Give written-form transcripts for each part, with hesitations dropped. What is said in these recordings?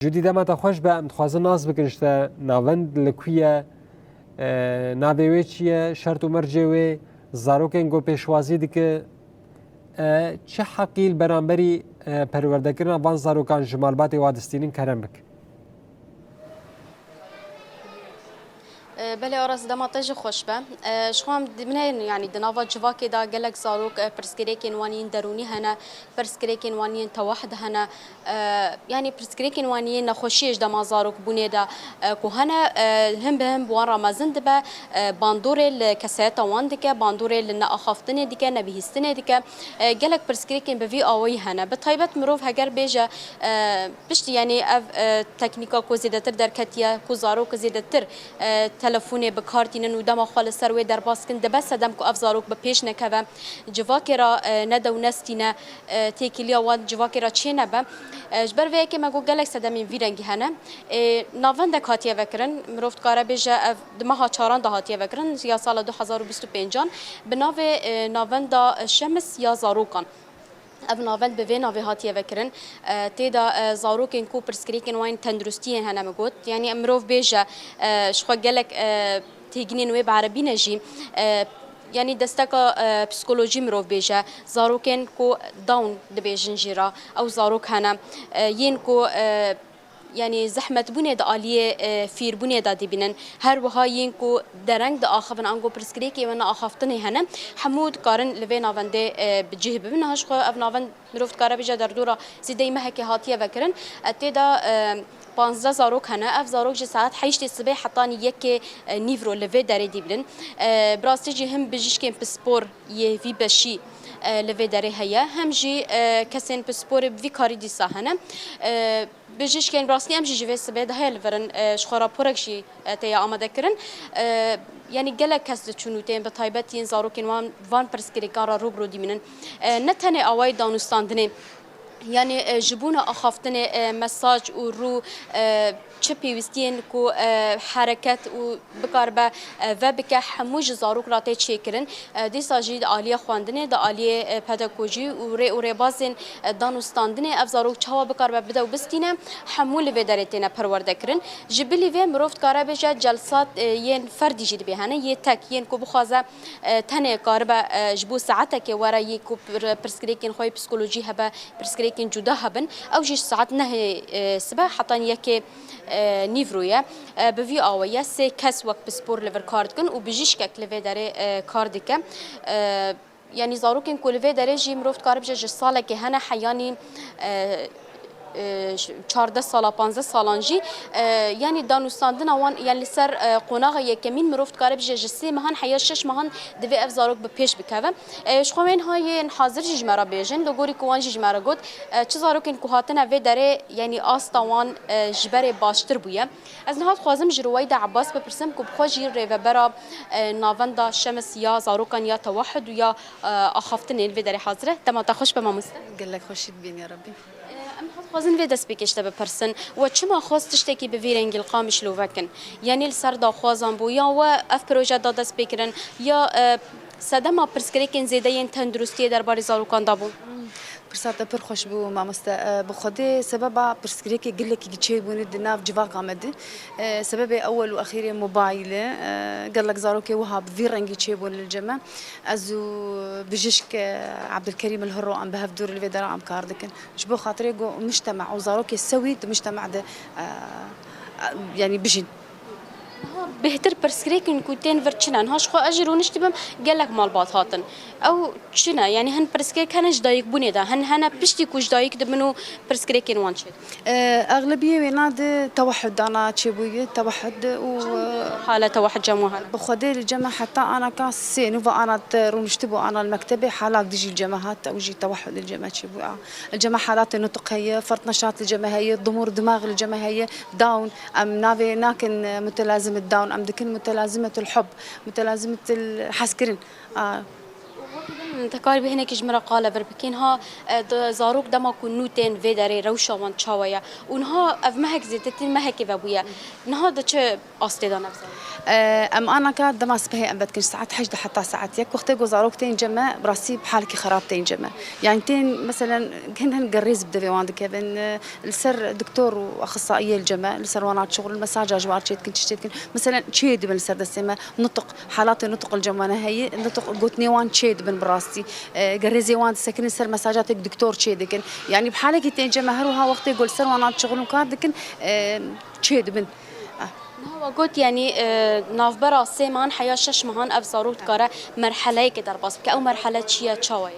جودی دما تا خوش به متخوازن ناز بکنشته ناوند لکویه ناویوی چیه شرط و مرجوی زاروکن گو پیشوازی دیگه چه حقیل برانبری پرورده کردن وان زاروکان جمالبات وادستینین کرم بک بله آراز دماتج خوش به شخوام دمنه يعني دناوا جواكي دا قالك زاروك برسكريكين وانين دروني هنا برسكريكين وانين توحد هنا يعني برسكريكين وانين نخوشيش دا ما زاروك بوني دا كوهنا هم بهم بوان رمزن دبا باندوري الكاسيتا وان ديكا باندوري اللي اخافتني ديكا نبيهستني ديكا قالك برسكريكين بفي اوي هنا بطيبة مروف هجر بيجا بشتي يعني تكنيكا كو زيدتر دركتيا كو زاروك زيدتر تلفوني بكارتين ودما خال سروي در باسكن دبس دم كو افزاروك بپیش نکوه جواکرا ندو نستینا تیکلیا وان جواکرا چه نبه جبر وی که مگو گلک سدمین ویرنگی هنه ناوند کاتیه وکرن مروفت کاره بیجه دمها چاران دهاتیه وکرن یا سال 2025 بناو ناوند شمس یا زاروکان اف ناوند به ناوی هاتیه وکرن تیدا زاروکن کو پرسکریکن وین تندرستی هنه مگوت یعنی امروف بیجه شخو گلک تیگنین وی بعربی نجی يعني دستك بسيكولوجي مروف بيجا زاروكن كو داون دبيجن جيرا او زاروك هنا ين كو يعني زحمة بني دا آلية فير بني دا دبنن هر وهايين كو درنگ دا آخفن انگو برسكريكي وانا آخفتني هنا حمود قارن لفي ناونده بجيه ببن هاش خو اف ناوند مروفت كارا بيجا در دورا زيدي مهكي هاتيه وكرن اتدا 15 زاروك هنا اف زاروك جي ساعات حيشتي الصبح حطاني يك نيفرو لفي داري ديبلن براستي جي هم بجيشكين بسبور يفي بشي لفي داري هيا هم جي كسين بسبور بفي كاري دي ساهنا بجيش كان براسني امشي جي في الصبح ده هي لفرن شخورا بوركشي تيا اماده كرن يعني قال كاس تشونوتين بطيبتين زاروكين وان برسكريكان روبرو دي منن نتني اواي دانوستاندني يعني جبونا أخافتني مساج ورو چپی وستین کو حرکت و بکاربه و بک حموج زاروک راته چیکرن دی ساجید عالیه خواندنه د عالیه پداگوژی و ری بازن دانوستاندنه اف زاروک چاوا بکاربه بده و بستینه حمول و درتینه پرورده کرن جبلی و مروفت کاره بجا جلسات ین فردی جد بهانه ی تک ین کو بخوازه تنه کاربه جبو ساعته که ورا ی کو پرسکریکین خوی پسیکولوژی هبه پرسکریکین جدا هبن او جش ساعت نه سبه حتان یکی نیفرویه بوی آویه سه کس وقت بسپور لیور کارد کن و بجیش که کلیوه داره کارد که یعنی زاروکن کلیوه داره جی مروفت کار بجه ساله که هنه حیانی 14 سال 15 سالانجی يعني دانوستاندن اوان يعني سر قناغه يكمين مروفت كارب جسي مهان حيا شش مهان دفي اف زاروك بپیش بكاوه شخوين هاي حاضر جمره بيجن لغوري كوان جمره گوت چ زاروكن كوهاتنا و داره يعني استوان جبر باشتر بويا از نهات خوازم جرويد عباس بپرسم كو بخو جير ريفبرا ناوندا شمس يا زاروكان يا توحد ويا اخافتن الفي داره حاضره تما تخش بما مست قال لك خوش بين يا ربي خوازن في دست بکشته بپرسن و چما خواست تشتکی به ویرنگی القامش لوکن یعنی السر دا خوازن بو یا و اف پروژه دا دست بکرن یا صدما پرسکریکن زیده تندرستی در بار زاروکان دا بو برسالة برخوش بو ما مست بخدي سبب برسكريكي قل لك يجي بوني دناف جواق عمدي سبب أول وأخير موبايله قال لك زاروكي وهاب فيرنجي يجي بون للجمع أزو بجيشك عبد الكريم الهرو عم بهف دور اللي بدر عم كاردكن جبو خاطري جو مجتمع وزاروكي سوي مجتمع ده يعني بجن بهتر برسكريكن كوتين فرتشنان هاش خو اجر ونشتبم قال لك مال باطاتن او شنا يعني هن برسكريك هنش دايك بني دا هن بشتي كوش دايك دمنو برسكريكن وانشد اغلبيه وناد توحد انا تشبويه توحد و حاله توحد جماعه بخدي الجامعه حتى انا كاس نوفا انا رونشتبو انا المكتبه حالات ديجي الجامعات او جي توحد الجامعه تشبو الجامعه حالات النطق هي فرط نشاط الجماهيريه ضمور دماغ الجماهيريه داون ام نافي ناكن متلازمه داون ام دكن متلازمه الحب متلازمه الحسكرين تكاري بهنا كجمرة قال بربكين ها زاروك دما كنوتين في داري روشة وان تشاوية ونها أف مهك زيتتين مهك بابويا نها ده شو أصلي ده نفسه ام انا كانت دماس بهي ام بدكن ساعات حجد حتى ساعات يك وقت زاروك تين جما براسي بحالك خراب تين جما يعني تين مثلا هن قريز بدفي واندك بن السر دكتور واخصائيه الجما السر وانات شغل مساج اجوار تشيت مثلا تشيد بن السر دسمه نطق حالات نطق الجمانه هي نطق قوتني وان تشيد بن براسي قريزي وان سكن السر مساجاتك دكتور تشيد يعني بحالك تين جما هروها وقت يقول سر وانات شغل كان تشيد بن هو قلت يعني نافبرا سيمان حياة شش مهان أف زاروت كاره مرحلة كدر بس أو مرحلة شيء تشاوية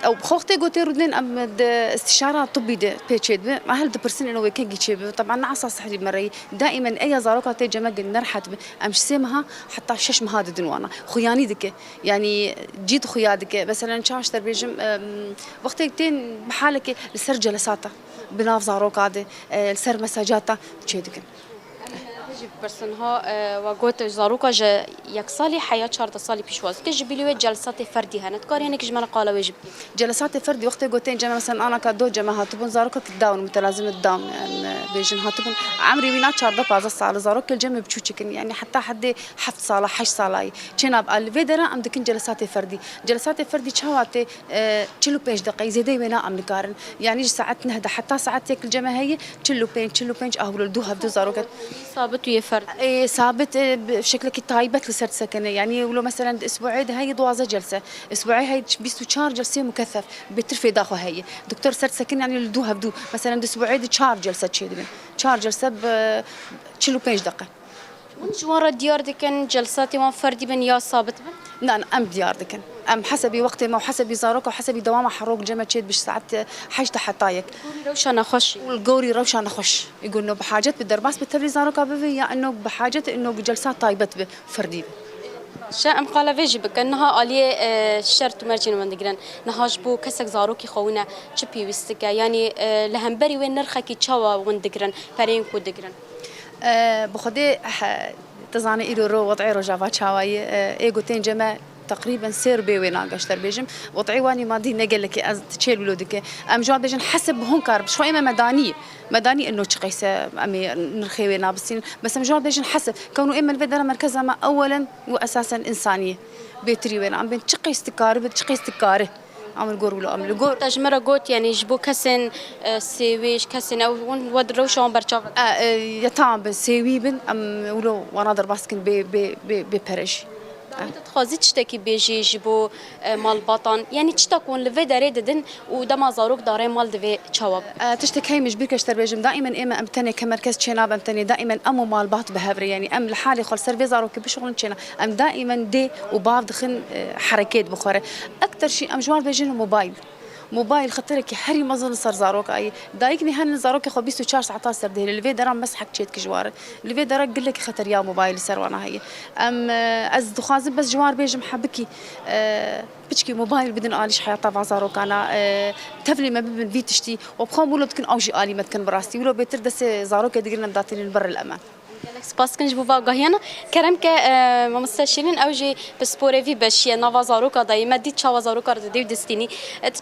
او بخوختي قلت ردين ام استشاره طبي ده بيتشيد ما هل دبرسين انه كان جيتشيب طبعا عصا صحي مري دائما اي زاروكه تي جمق نرحت امش سيمها حتى شش مهاد دنوانا خياني دك يعني جيت خيادك مثلا شاش تربيجم وقت تين بحالك السر جلساته بناف زاروكه هذا السر مساجاته تشيدك برسنها وقوت زاروكا جا يكسالي حياة شرط صالي بيشواز كجبليوه جلسات فردي هنت كار يعني كجمال قالوا يجب جلسات فردي وقت قوتين جمع مثلا انا كدو جمع هاتبون زاروكا تداون متلازم الدام يعني بيجن هاتبون عمري بينات شارده بعض الصالة زاروك الجمع بتشوتشكن يعني حتى حد حفت صالة حش صالاي جناب الفيدرا ام دكن جلسات فردي جلسات فردي شهواتي تشلو بيش دقيقة زيدي وينا ام نكارن يعني ساعات نهدا حتى ساعات ياك الجمع هي تشلو بينش اهول الدوها بدو زاروكا ثابت ويفرد ثابت بشكل تايبت لسرت سكنه يعني ولو مثلا اسبوعين هي دوازه جلسه اسبوعين هي بيستو شار جلسه مكثف بترفي داخل هي دكتور سرت سكن يعني لدوها بدو مثلا اسبوعين شار جلسه تشي شار جلسه تشيلو 5 دقيقه جوار الديار دكن جلساتي وان فردي بن يا ثابت بن لا ام ديار دكن ام حسبي وقت ما وحسبي زاروك وحسبي دوام حروق جمع تشيد بش ساعات حاجه حطايك روشان اخش والقوري روشان اخش يقول انه بحاجه بالدرباس بتبري زاروك بفي يا انه بحاجه انه جلسات طيبت فردي شام قال فيجي بكنها آلية شرط مرجين من دقرن نهاش بو كسك زاروكي خونا شبي ويستكا يعني لهمبري وين نرخكي تشاوا وين دقرن فرين كو دقرن بخدي تزاني إيرو رو وضعي رجافات شاوي إيجو تين جماعة تقريبا سير بيوي ناقش تربيجم وضعي واني مادي نقل لك از تشيل ولودك ام جواب بيجن حسب هون كارب شوي اما مداني انه تشقيسه امي نرخيوي نابسين بس ام جواب بيجن حسب كونه اما الفدره مركزها ما اولا واساسا انسانيه بيتري وين عم بتشقيس تكاري بتشقيس تكاري عم نقول له عم نقول تجمرة قوت يعني يجبو كسن سيويش كسن او ودرو شلون برشاف يا تام سيوي بن ام ولو وانا درباسكن بي برش تخازي تشتكي بيجي يجبو مال بطن يعني تشتكون لفي داري ددن ودما زاروك داري مال دفي تشواب تشتكي مش بيركش تربيجم دائما اما امتني كمركز تشيناب امتني دائما امو مال باط بهبري يعني ام لحالي خل سيرفي زاروك بشغل تشينا ام دائما دي وباب دخن حركات بخوره اكثر شيء ام جوار بيجي موبايل خطرك حري مازال صار زاروك اي دايكني هن زاروك خو بيستو تشارج 19 دهل الفي درام بس حق تشيت كجوار الفي درا قل لك خطر يا موبايل سر وانا هي ام از دخازب بس جوار بيجم حبكي بتشكي موبايل بدن آليش حياة طبعا زاروك أنا تفلي ما بين في تشتي وبخام ولو تكن أوجي آلي ما تكن براستي ولو بيتردس زاروك يدقرنا بداتين البر الأمان سپاس کنج بو واقعیانا کرم که مستشارین اوجی بسپوروی بشی نوازاروکا دایی مدید چوازاروکا رو دیو دستینی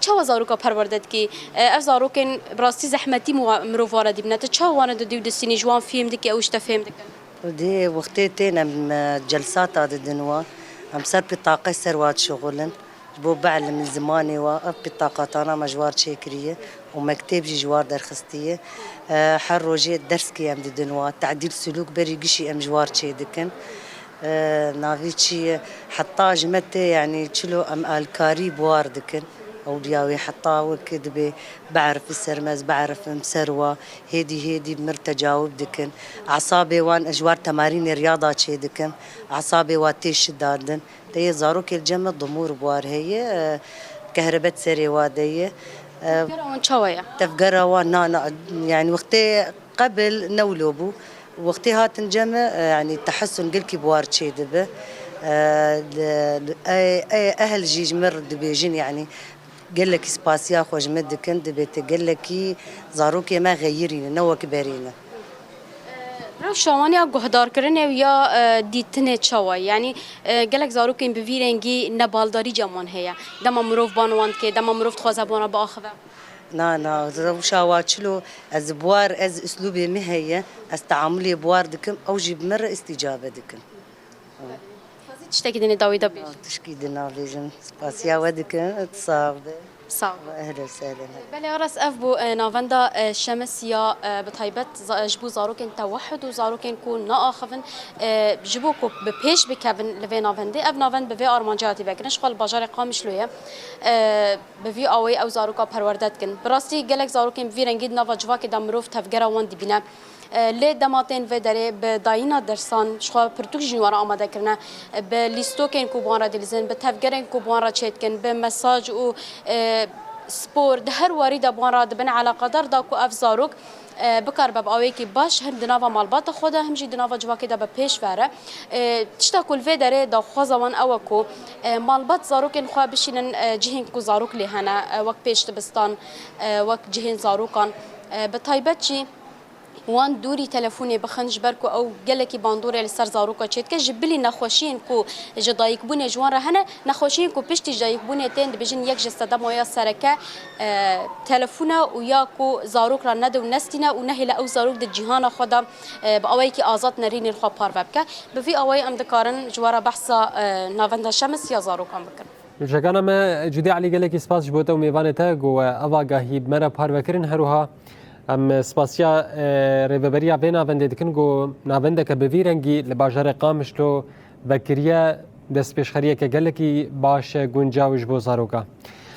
چوازاروکا پروردد کی افزاروکن براستی زحمتی مروفاره دی بنت چوانه دیو دستینی جوان فیلم دکی اوش تفهم دکن ودي وقتين جلسات هذا الدنوا هم صار بطاقة سروات شغلن بو بعلم من زماني واقف بطاقة أنا مجوار شاكرية ومكتب جوار درخستية حروجي درس كي أم دنوا تعديل سلوك بري قشي أم جوار شي دكن نافيتشي حتى جمتي يعني تشلو أم الكاري بوار دكن أولياوي حتى وكذبة بعرف السرمز بعرف مسروة هيدي مرتجاوب دكن أعصابي وان أجوار تمارين رياضة شي دكن أعصابي واتيش دادن تي زاروك الجمع ضمور بوار هي كهرباء سري وادية تفكرون شوية تفقرا وانا يعني وقتي قبل نولوبو وقتي هات نجمع يعني تحسن قلكي بوار شي دبه أهل جيج مر دبيجين يعني قال لك سباسيا خوش مدكن دبيت قال لك زاروكي ما غيرينا نو كبارينا رو شوانیا گهدار کردن یا دیتنه چوا یعنی گلک زاروکین بویرنگی نبالداری جمان هیا دم مروف بانوان که دم مروف تخوازه بانا با آخوه نا وشاواتشلو از بوار از اسلوبي مهية از تعاملي بوار دكم او جيب مرة استجابة دكم تشتكي دني داوي دبيش تشكيدنا فيجن سباسيا ودكم تصاب صعب اهلا وسهلا بله راس اف بو نافندا شمس یا بتایبت جبو زاروکن توحد و زاروکن کو ناخفن جبو کو به پیش بکبن لوی نافنده اف نافند به وی آرمانجاتی بکنش خال بازار قامش لویه به وی اوی او زاروکا پروردت کن براستی گلک زاروکن وی رنگید ناوا جوا که دمروف تفگرا وان دیبینه لی دماتین و داره به داینا درسان شخوا پرتوک جنوار آماده کرنه به لیستوکن کوبان را دلیزن به تفگرن کوبان را چیت کن به مساج و سپور ده هر واری دبان را دبن علاقه دار دا کو اف زاروک بکار باب اوی کی باش هم دناوا مالبات خدا هم جی دناوا جواکی دا به پیش وره تشتا کول و داره دا خوازوان او کو مالبات زاروکن خوا بشینن جهین کو زاروک لهنا وقت پیش دبستان وقت جهین زاروکان به تایبت چی وان دوری تلفونی بخنج برکو او گلکی باندور لسر زاروکا چیت که جبلی نخوشین کو جدایک بونه جوان رهنه نخوشین کو پشتی جدایک بونه تند بجن یک جسد مایا سرکه تلفونه و یا کو زاروک را نده و نستینه و نهیل او زاروک د جهان خدا با اوی کی آزاد نرین الخوا پار وبکه به وی اوی ام دکارن جوارا بحثا ناوندا شمس یا زاروکان بکن جگانا ما جدی علی گلکی سپاس جبوتا و میوانتا گو اوا گاهی مرا پار وکرین هروها ام سپاسیا ریبریا بنا بنده دکن گو نابنده که بویرنگی لباجر قامش لو بکریه دست پیش خریه که گلکی باش گنجاوش بو زاروکا